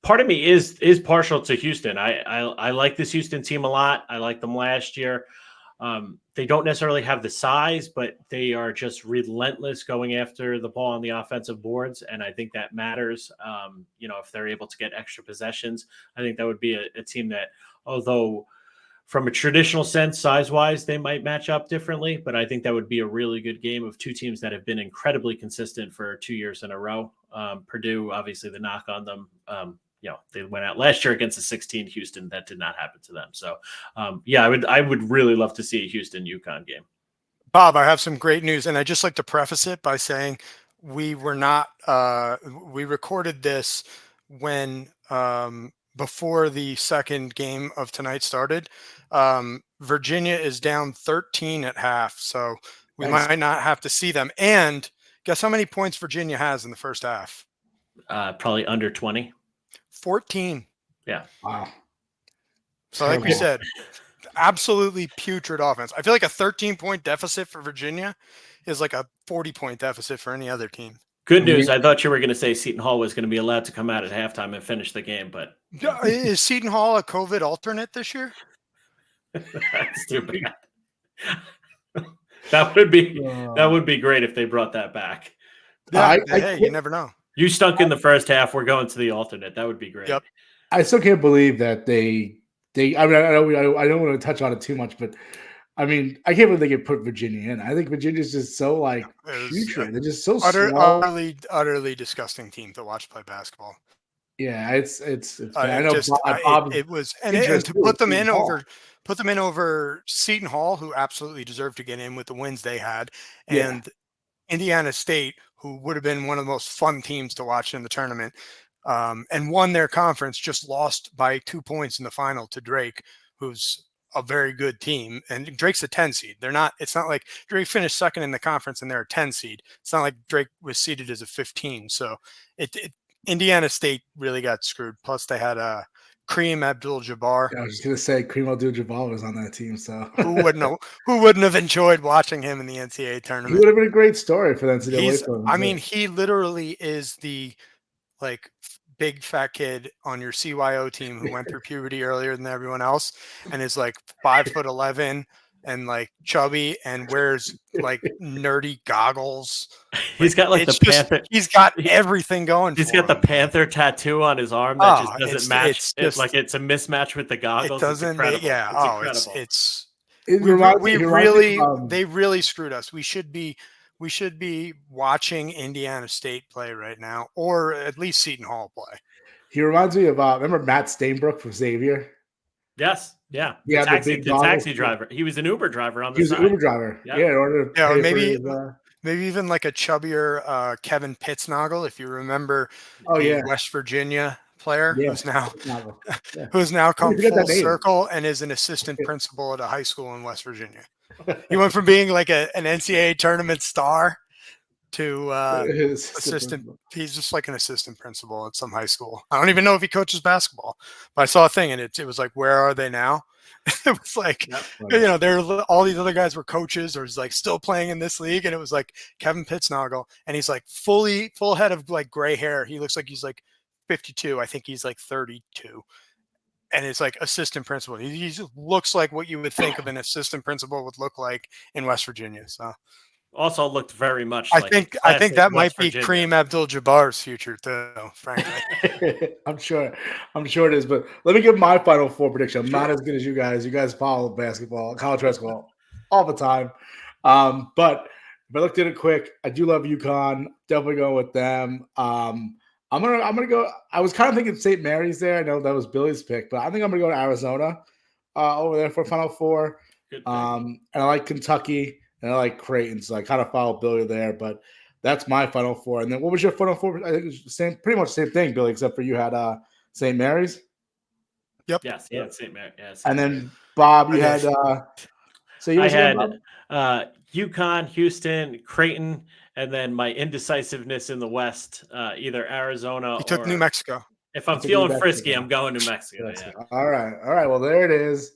Part of me is partial to Houston. I like this Houston team a lot. I liked them last year. They don't necessarily have the size, but they are just relentless going after the ball on the offensive boards. And I think that matters. If they're able to get extra possessions, I think that would be a team that, although from a traditional sense, size-wise, they might match up differently, but I think that would be a really good game of 2 teams that have been incredibly consistent for 2 years in a row. Purdue, obviously the knock on them, they went out last year against a 16 Houston. That did not happen to them. So, I would really love to see a Houston UConn game. Bob, I have some great news, and I just like to preface it by saying we recorded this when before the second game of tonight started. Virginia is down 13 at half, so we might not have to see them. And guess how many points Virginia has in the first half? Probably under 20. 14. Yeah. Wow. So like we said, absolutely putrid offense. I feel like a 13-point deficit for Virginia is like a 40-point deficit for any other team. Good news. I thought you were going to say Seton Hall was going to be allowed to come out at halftime and finish the game, but is Seton Hall a COVID alternate this year? That's stupid. That would be great if they brought that back. Yeah, you never know. You stunk in the first half. We're going to the alternate. That would be great. Yep. I still can't believe that they. I mean, I don't want to touch on it too much, but I mean, I can't believe they could put Virginia in. I think Virginia's just so putrid. They're just so utterly disgusting team to watch play basketball. Yeah, it's. I know it was, and to put them in over Seton Hall, who absolutely deserved to get in with the wins they had, and Indiana State, who would have been one of the most fun teams to watch in the tournament, and won their conference, just lost by 2 points in the final to Drake, who's a very good team. And Drake's a 10 seed. It's not like Drake finished second in the conference and they're a 10 seed. It's not like Drake was seeded as a 15. So Indiana State really got screwed. Plus they had Kareem Abdul-Jabbar. I was just going to say Kareem Abdul-Jabbar was on that team. So who wouldn't have enjoyed watching him in the NCAA tournament? He would have been a great story for the NCAA tournament. I mean, he literally is the big fat kid on your CYO team who went through puberty earlier than everyone else and is 5'11" and chubby and wears nerdy goggles. He's got the Panther. He's got everything going. He's got the Panther tattoo on his arm that just doesn't match. It's a mismatch with the goggles. It doesn't. They really screwed us. We should be watching Indiana State play right now, or at least Seton Hall play. He reminds me of remember Matt Stainbrook from Xavier? Yes. Yeah. The taxi driver. He was an Uber driver on the side. He was an Uber driver. Yeah. Maybe even a chubbier Kevin Pittsnoggle, if you remember. West Virginia player who's now come full circle and is an assistant principal at a high school in West Virginia. He went from being an NCAA tournament star to His assistant. He's just like an assistant principal at some high school. I don't even know if he coaches basketball, but I saw a thing and it was like, where are they now? It was like, all these other guys were coaches or like still playing in this league. And it was like Kevin Pittsnagel. And he's like full head of like gray hair. He looks like he's like 52. I think he's like 32. And it's like assistant principal. He just looks like what you would think of an assistant principal would look like in West Virginia. So also looked very much. I think that might be Kareem Abdul-Jabbar's future too, frankly. I'm sure it is. But let me give my Final Four prediction. I'm not as good as you guys. You guys follow basketball, college basketball all the time. But if I looked at it quick, I do love UConn. Definitely going with them. I'm gonna go. I was kind of thinking St. Mary's there. I know that was Billy's pick, but I think I'm gonna go to Arizona over there for Final Four. And I like Kentucky and I like Creighton, so I kind of follow Billy there. But that's my Final Four. And then what was your Final Four? I think it was pretty much the same thing, Billy, except for you had St. Mary's. Yep. Yes. Yeah. St. Mary's. Yeah, and then Bob, you had. So I had UConn, Houston, Creighton. And then my indecisiveness in the West, either Arizona or took New Mexico. If I'm feeling frisky, I'm going to Mexico. Yeah. All right. Well, there it is.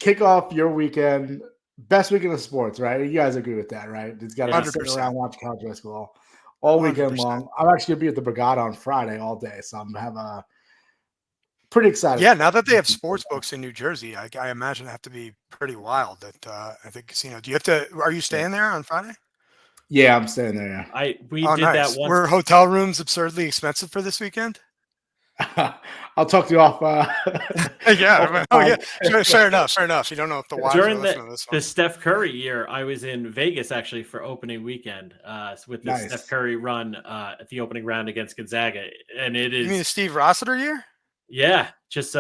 Kick off your weekend. Best weekend of sports, right? You guys agree with that, right? It's got to be sitting around watching college basketball all weekend 100%. Long. I'm actually going to be at the Brigada on Friday all day, so I'm have a pretty excited. Yeah, now that they have sports books in New Jersey, I imagine it have to be pretty wild at the casino. Do you have to? Are you staying there on Friday? Yeah, I'm staying there. Yeah. We did that once. Were hotel rooms absurdly expensive for this weekend? I'll talk to you off. Yeah. Fair enough. You don't know if the wives during the Steph Curry year, I was in Vegas actually for opening weekend with the Steph Curry run at the opening round against Gonzaga, and it is. You mean the Steve Rossiter year? Yeah, just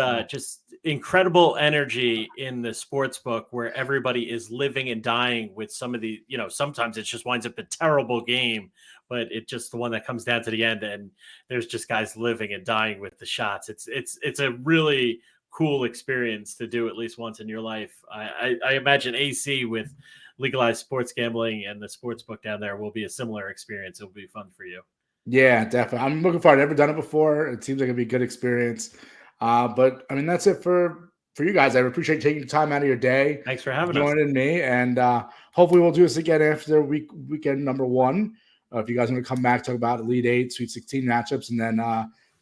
incredible energy in the sports book where everybody is living and dying with some of the, sometimes it just winds up a terrible game, but it's just the one that comes down to the end and there's just guys living and dying with the shots. It's a really cool experience to do at least once in your life. I imagine AC with legalized sports gambling and the sports book down there will be a similar experience. It'll be fun for you. Yeah, definitely. I'm looking forward. I've never done it before. It seems like it'd be a good experience. But I mean, that's it for you guys. I appreciate taking the time out of your day. Thanks for having joining me. And hopefully we'll do this again after weekend number 1. If you guys want to come back, talk about Elite 8, Sweet 16 matchups, and then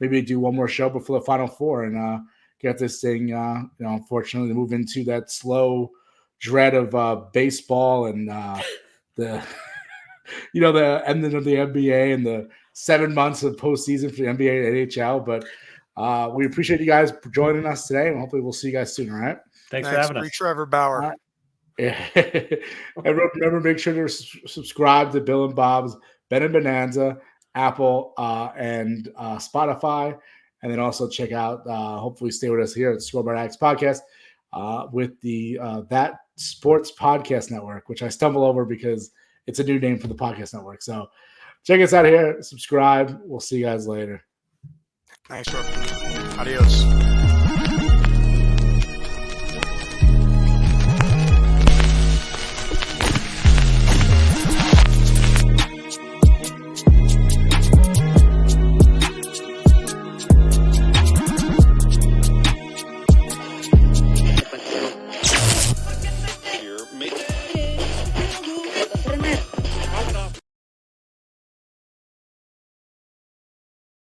maybe do one more show before the Final Four and get this thing, unfortunately move into that slow dread of baseball and the the ending of the NBA and the 7 months of postseason for the NBA and NHL. But we appreciate you guys for joining us today, and hopefully we'll see you guys soon. All right. Thanks for having us. Trevor Bauer. And remember, make sure to subscribe to Bill and Bob's Ben and Bonanza, Apple, and Spotify. And then also check out, hopefully stay with us here at the Scoreboard Addicts Podcast with the That Sports Podcast Network, which I stumble over because it's a new name for the podcast network. So check us out here. Subscribe. We'll see you guys later. Thanks, Rook. Adios.